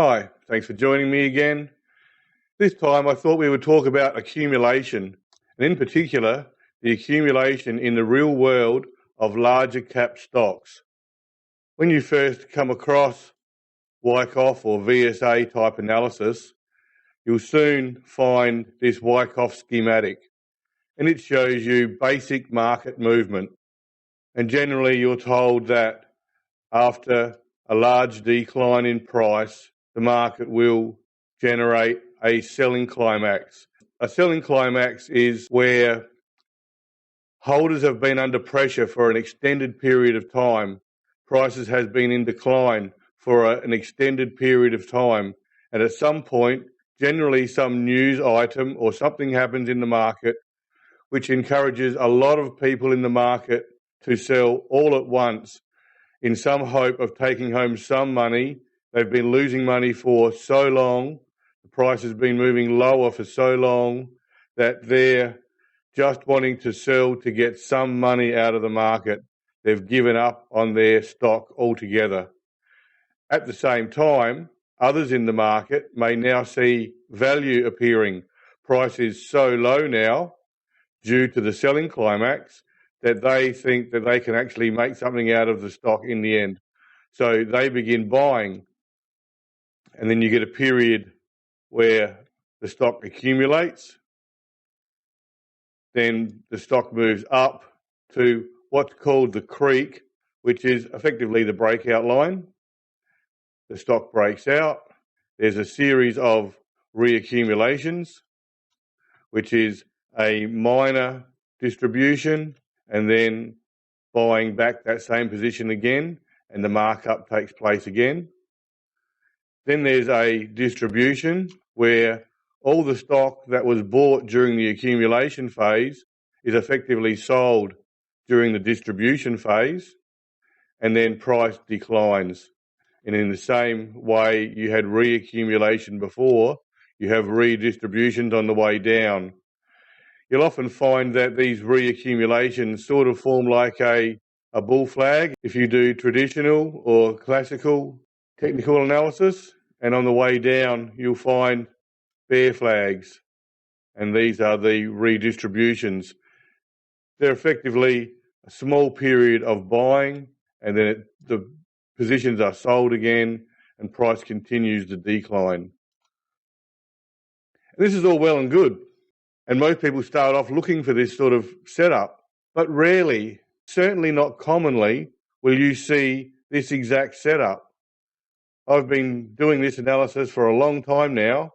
Hi, thanks for joining me again. This time I thought we would talk about accumulation, and in particular, the accumulation in the real world of larger cap stocks. When you first come across Wyckoff or VSA type analysis, you'll soon find this Wyckoff schematic, and it shows you basic market movement. And generally you're told that after a large decline in price, the market will generate a selling climax. A selling climax is where holders have been under pressure for an extended period of time. Prices has been in decline for an extended period of time. And at some point, generally some news item or something happens in the market which encourages a lot of people in the market to sell all at once in some hope of taking home some money. They've been losing money for so long, the price has been moving lower for so long that they're just wanting to sell to get some money out of the market. They've given up on their stock altogether. At the same time, others in the market may now see value appearing. Price is so low now due to the selling climax that they think that they can actually make something out of the stock in the end. So they begin buying. And then you get a period where the stock accumulates. Then the stock moves up to what's called the creek, which is effectively the breakout line. The stock breaks out. There's a series of reaccumulations, which is a minor distribution and then buying back that same position again, and the markup takes place again. Then there's a distribution where all the stock that was bought during the accumulation phase is effectively sold during the distribution phase, and then price declines. And in the same way you had reaccumulation before, you have redistributions on the way down. You'll often find that these reaccumulations sort of form like a bull flag if you do traditional or classical technical analysis, and on the way down you'll find bear flags, and these are the redistributions. They're effectively a small period of buying, and then the positions are sold again and price continues to decline. And this is all well and good, and most people start off looking for this sort of setup, but rarely, certainly not commonly, will you see this exact setup. I've been doing this analysis for a long time now.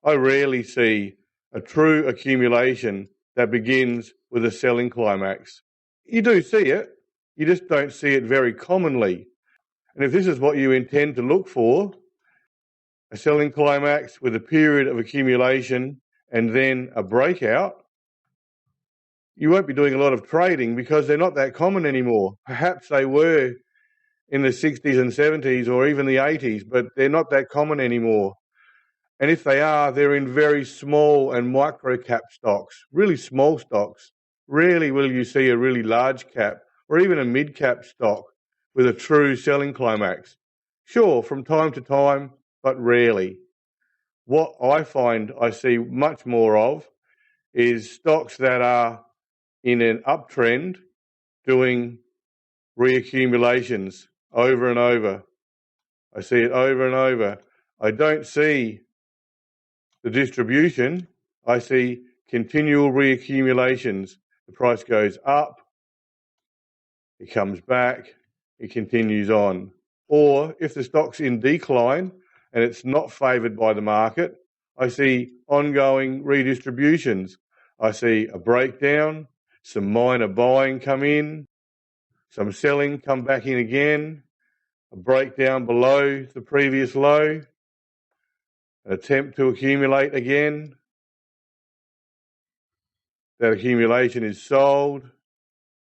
I rarely see a true accumulation that begins with a selling climax. You do see it, you just don't see it very commonly. And if this is what you intend to look for, a selling climax with a period of accumulation and then a breakout, you won't be doing a lot of trading because they're not that common anymore. Perhaps they were in the 60s and 70s or even the 80s, but they're not that common anymore. And if they are, they're in very small and micro cap stocks, really small stocks. Rarely will you see a really large cap or even a mid cap stock with a true selling climax. Sure, from time to time, but rarely. What I find I see much more of is stocks that are in an uptrend doing reaccumulations over and over. I see it over and over. I don't see the distribution. I see continual reaccumulations. The price goes up, it comes back, it continues on. Or if the stock's in decline and it's not favoured by the market, I see ongoing redistributions. I see a breakdown, some minor buying come in, some selling come back in again, a breakdown below the previous low, an attempt to accumulate again. That accumulation is sold,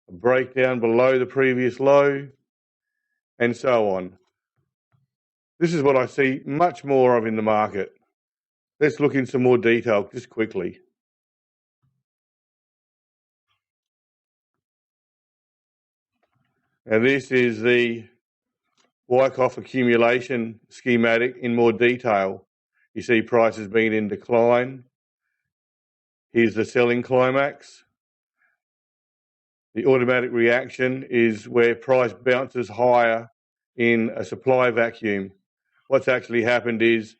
a breakdown below the previous low, and so on. This is what I see much more of in the market. Let's look in some more detail just quickly. Now this is the Wyckoff accumulation schematic in more detail. You see prices being in decline. Here's the selling climax. The automatic reaction is where price bounces higher in a supply vacuum. What's actually happened is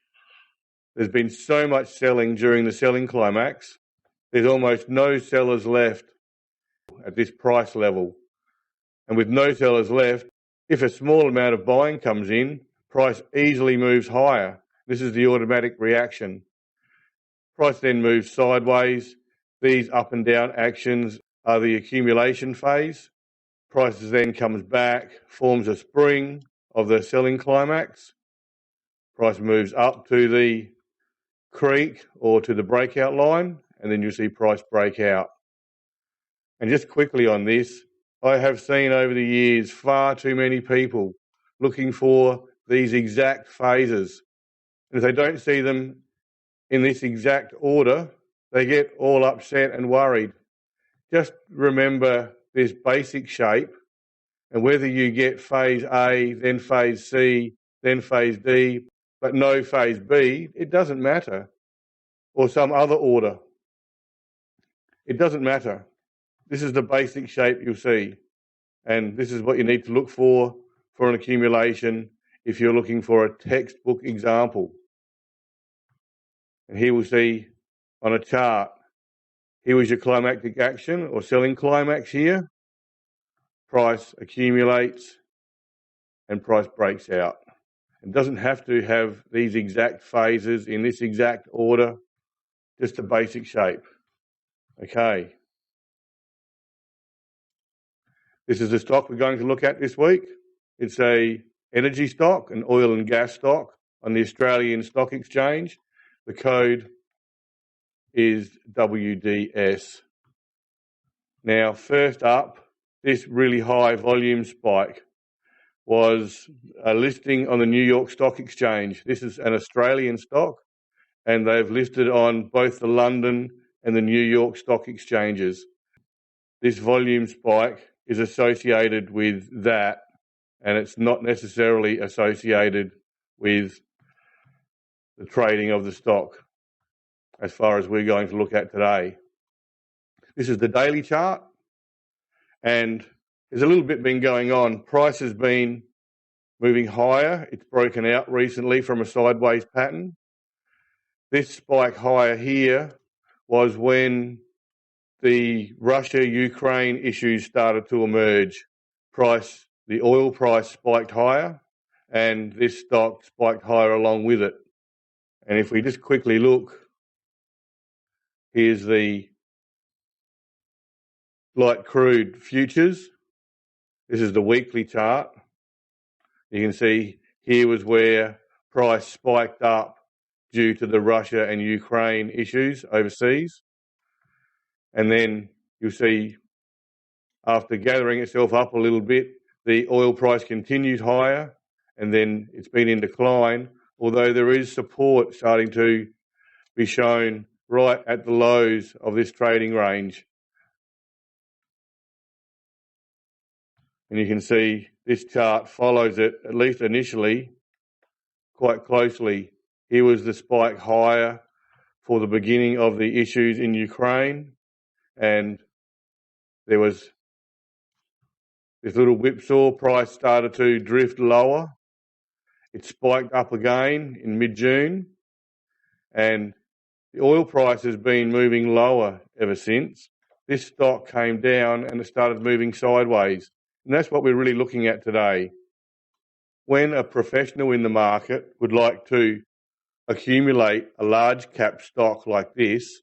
there's been so much selling during the selling climax, there's almost no sellers left at this price level. And with no sellers left, if a small amount of buying comes in, price easily moves higher. This is the automatic reaction. Price then moves sideways. These up and down actions are the accumulation phase. Prices then comes back, forms a spring of the selling climax. Price moves up to the creek or to the breakout line, and then you see price break out. And just quickly on this, I have seen over the years far too many people looking for these exact phases. And if they don't see them in this exact order, they get all upset and worried. Just remember this basic shape, and whether you get phase A, then phase C, then phase D, but no phase B, it doesn't matter. Or some other order. It doesn't matter. This is the basic shape you'll see. And this is what you need to look for an accumulation if you're looking for a textbook example. And here we'll see on a chart, here was your climactic action or selling climax here. Price accumulates and price breaks out. It doesn't have to have these exact phases in this exact order, just a basic shape. Okay. This is the stock we're going to look at this week. It's a energy stock, an oil and gas stock on the Australian Stock Exchange. The code is WDS. Now, first up, this really high volume spike was a listing on the New York Stock Exchange. This is an Australian stock, and they've listed on both the London and the New York Stock Exchanges. This volume spike is associated with that, and it's not necessarily associated with the trading of the stock as far as we're going to look at today. This is the daily chart, and there's a little bit been going on. Price has been moving higher. It's broken out recently from a sideways pattern. This spike higher here was when the Russia-Ukraine issues started to emerge. The oil price spiked higher, and this stock spiked higher along with it. And if we just quickly look, here's the light crude futures. This is the weekly chart. You can see here was where price spiked up due to the Russia and Ukraine issues overseas. And then you'll see after gathering itself up a little bit, the oil price continued higher, and then it's been in decline, although there is support starting to be shown right at the lows of this trading range. And you can see this chart follows it, at least initially, quite closely. Here was the spike higher for the beginning of the issues in Ukraine, and there was this little whipsaw. Price started to drift lower. It spiked up again in mid-June, and the oil price has been moving lower ever since. This stock came down and it started moving sideways. And that's what we're really looking at today. When a professional in the market would like to accumulate a large cap stock like this,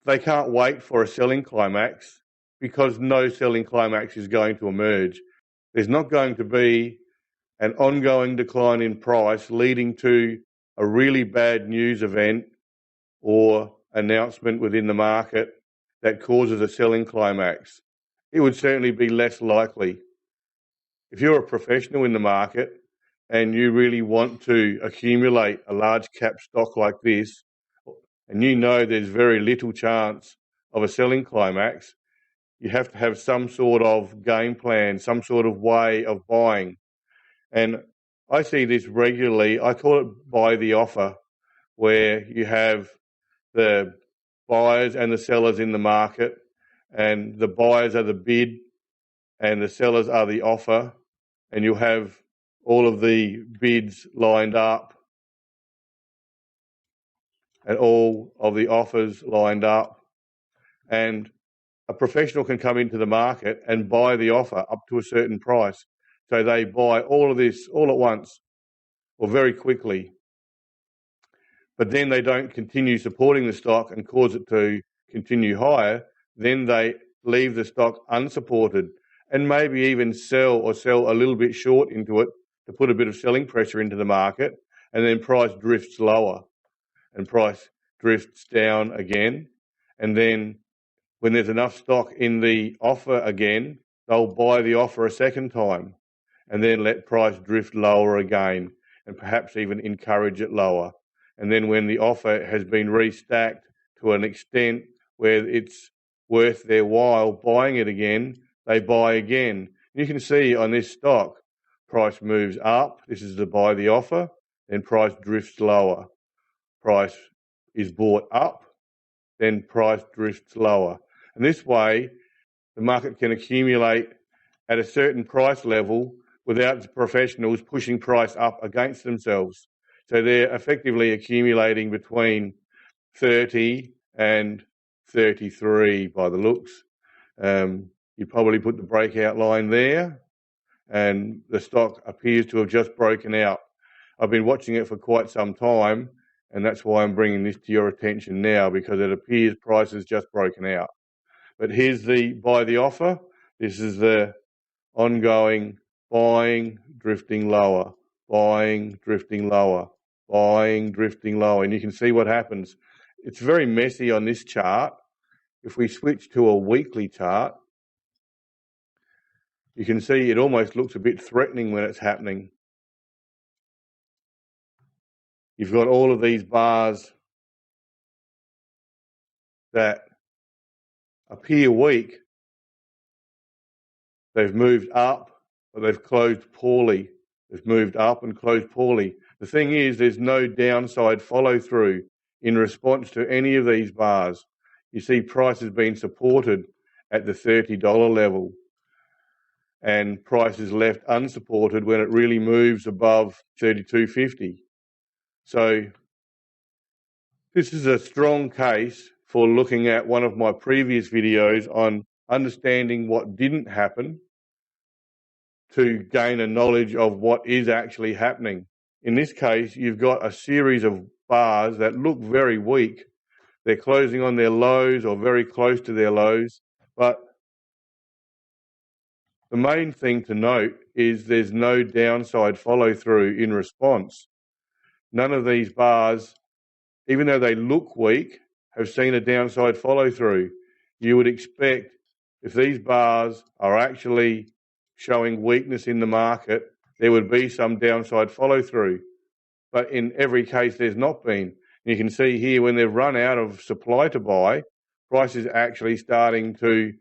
they can't wait for a selling climax because no selling climax is going to emerge. There's not going to be an ongoing decline in price leading to a really bad news event or announcement within the market that causes a selling climax. It would certainly be less likely. If you're a professional in the market and you really want to accumulate a large cap stock like this, and you know there's very little chance of a selling climax, you have to have some sort of game plan, some sort of way of buying. And I see this regularly. I call it buy the offer, where you have the buyers and the sellers in the market, and the buyers are the bid and the sellers are the offer, and you'll have all of the bids lined up and all of the offers lined up, and a professional can come into the market and buy the offer up to a certain price. So they buy all of this all at once or very quickly, but then they don't continue supporting the stock and cause it to continue higher. Then they leave the stock unsupported and maybe even sell a little bit short into it to put a bit of selling pressure into the market, and then price drifts lower and price drifts down again. And then when there's enough stock in the offer again, they'll buy the offer a second time and then let price drift lower again and perhaps even encourage it lower. And then when the offer has been restacked to an extent where it's worth their while buying it again, they buy again. You can see on this stock, price moves up. This is to buy the offer, then price drifts lower. Price is bought up, then price drifts lower. And this way, the market can accumulate at a certain price level without the professionals pushing price up against themselves. So they're effectively accumulating between 30 and 33 by the looks. You probably put the breakout line there, and the stock appears to have just broken out. I've been watching it for quite some time, and that's why I'm bringing this to your attention now, because it appears price has just broken out. But here's the buy the offer. This is the ongoing buying, drifting lower, buying, drifting lower, buying, drifting lower. And you can see what happens. It's very messy on this chart. If we switch to a weekly chart, you can see it almost looks a bit threatening when it's happening. You've got all of these bars that appear weak. They've moved up, but they've closed poorly. They've moved up and closed poorly. The thing is, there's no downside follow through in response to any of these bars. You see price has been supported at the $30 level, and price is left unsupported when it really moves above $32.50. So this is a strong case for looking at one of my previous videos on understanding what didn't happen to gain a knowledge of what is actually happening. In this case, you've got a series of bars that look very weak. They're closing on their lows or very close to their lows, but the main thing to note is there's no downside follow through in response. None of these bars, even though they look weak, have seen a downside follow through. You would expect if these bars are actually showing weakness in the market, there would be some downside follow through. But in every case, there's not been. You can see here when they've run out of supply to buy, price is actually starting to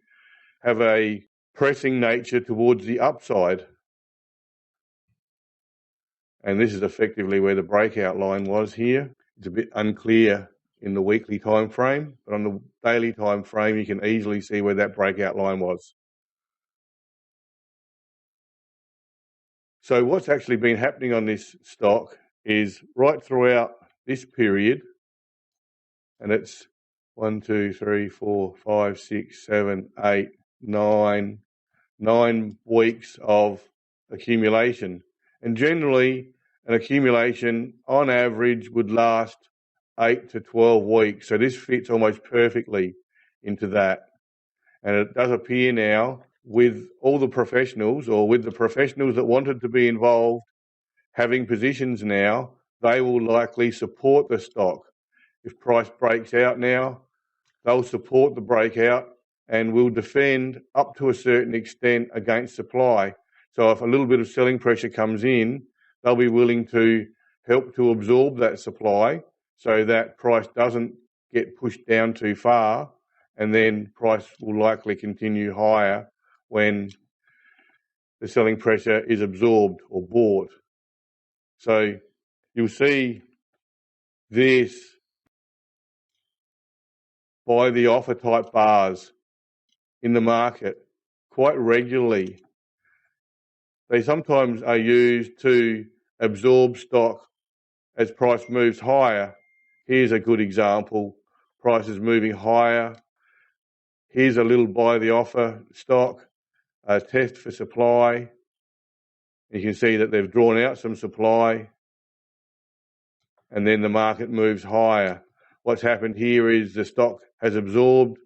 have a pressing nature towards the upside. And this is effectively where the breakout line was here. It's a bit unclear in the weekly time frame, but on the daily time frame, you can easily see where that breakout line was. So what's actually been happening on this stock is right throughout this period, and it's 1, 2, 3, 4, 5, 6, 7, 8, 9 weeks of accumulation. And generally, an accumulation on average would last 8 to 12 weeks. So this fits almost perfectly into that. And it does appear now with all the professionals, or with the professionals that wanted to be involved having positions now, they will likely support the stock. If price breaks out now, they'll support the breakout and will defend up to a certain extent against supply. So if a little bit of selling pressure comes in, they'll be willing to help to absorb that supply so that price doesn't get pushed down too far, and then price will likely continue higher when the selling pressure is absorbed or bought. So you'll see this by the offer type bars in the market quite regularly. They sometimes are used to absorb stock as price moves higher. Here's a good example. Price is moving higher. Here's a little buy the offer stock, a test for supply. You can see that they've drawn out some supply and then the market moves higher. What's happened here is the stock has absorbed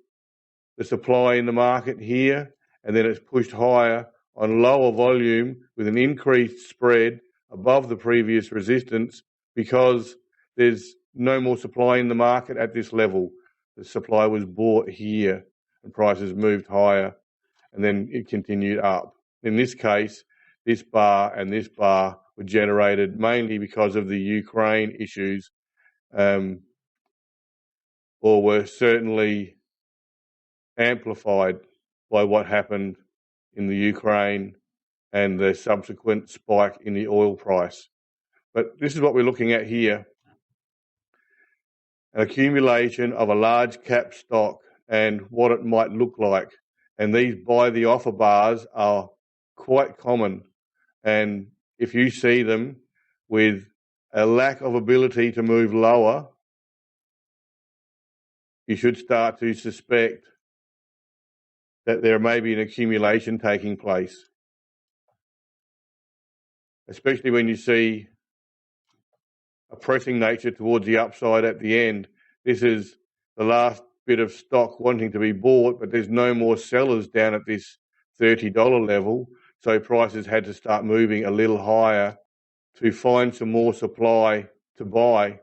the supply in the market here, and then it's pushed higher on lower volume with an increased spread above the previous resistance because there's no more supply in the market at this level. The supply was bought here and prices moved higher and then it continued up. In this case, this bar and this bar were generated mainly because of the Ukraine issues, or were certainly amplified by what happened in the Ukraine and the subsequent spike in the oil price. But this is what we're looking at here. An accumulation of a large cap stock and what it might look like. And these buy the offer bars are quite common. And if you see them with a lack of ability to move lower, you should start to suspect that there may be an accumulation taking place, especially when you see a pressing nature towards the upside at the end. This is the last bit of stock wanting to be bought, but there's no more sellers down at this $30 level, so prices had to start moving a little higher to find some more supply to buy.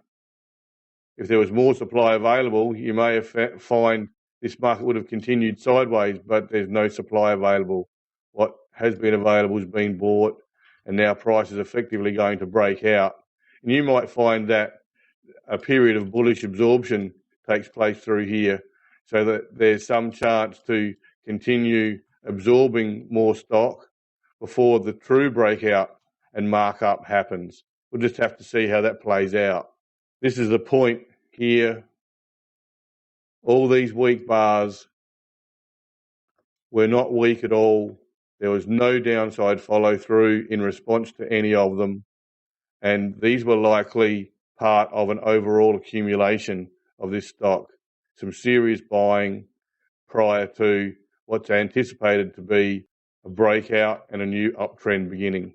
If there was more supply available, you may have find this market would have continued sideways, but there's no supply available. What has been available has been bought, and now price is effectively going to break out. And you might find that a period of bullish absorption takes place through here, so that there's some chance to continue absorbing more stock before the true breakout and markup happens. We'll just have to see how that plays out. This is the point here. All these weak bars were not weak at all. There was no downside follow through in response to any of them. And these were likely part of an overall accumulation of this stock. Some serious buying prior to what's anticipated to be a breakout and a new uptrend beginning.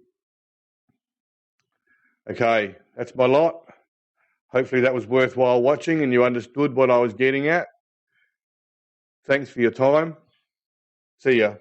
Okay, that's my lot. Hopefully that was worthwhile watching and you understood what I was getting at. Thanks for your time. See ya.